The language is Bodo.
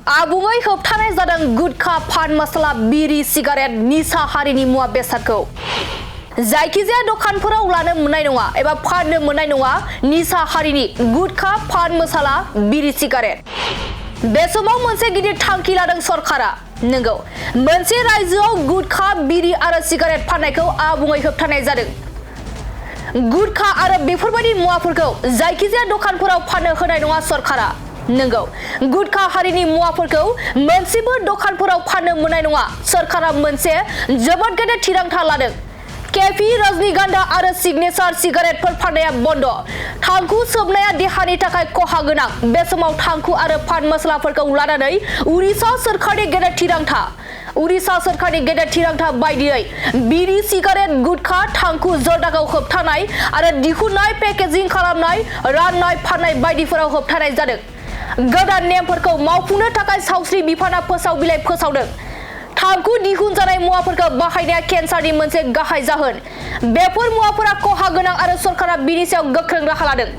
आबुङै होबथानाय जादों गुटखा पान मसाला बिरि सिगारेट निसा हारिनि मुवा बेसादखौ जायखिजाया दखानफोराव लानो मोननाय नङा एबा फाननो मोननाय नङा निसा हारिनि गुटखा पान मसाला बिरि सिगारेट बे समाव मोनसे गिदिर थांखि लादों सरकारा नंगौ मोनसे रायजोआव गुटखा बिरि आरो सिगारेट फाननायखौ आबुङै होबथानाय जादों गुटखा आरो बेफोरबायदि मुवाफोरखौ जायखिजाया दखानफोराव फाननो होनाय नङा सरकारा नंगौ गुटखा हारिनि मुवाफोरखौ मोनसेबो दखानफोराव फाननो मोननाय नङा सरकारा मोनसे जोबोद गेदेर थिरांथा लादों केफि रजनीगंधा आरो सिगनेचार सिगारेटफोर फाननाया बन्द थांखु सोबनाया देहानि थाखाय खहा गोनां बे समाव थांखु आरो पान मस्लाफोरखौ लानानै उरिसा सरकारनि गेदेर थिरांथा बायदियै बिरि सिगारेट गुटखा थांखु जर्दाखौ होबथानाय आरो दिहुननाय पेकेजिं खालामनाय राननाय फाननाय बायदिफोराव होबथानाय जादों गोदान नेमफोरखौ मावफुंनो थाखाय सावस्रि बिफाना फोसाव बिलाइ फोसावदों थांखु दिहुनजानाय मुवाफोरखौ बाहायनाया केन्सारनि मोनसे गाहाय जाहोन बेफोर मुवाफोरा खहा गोनां आरो सरकारा बिनि सायाव गोख्रों राहा लादों।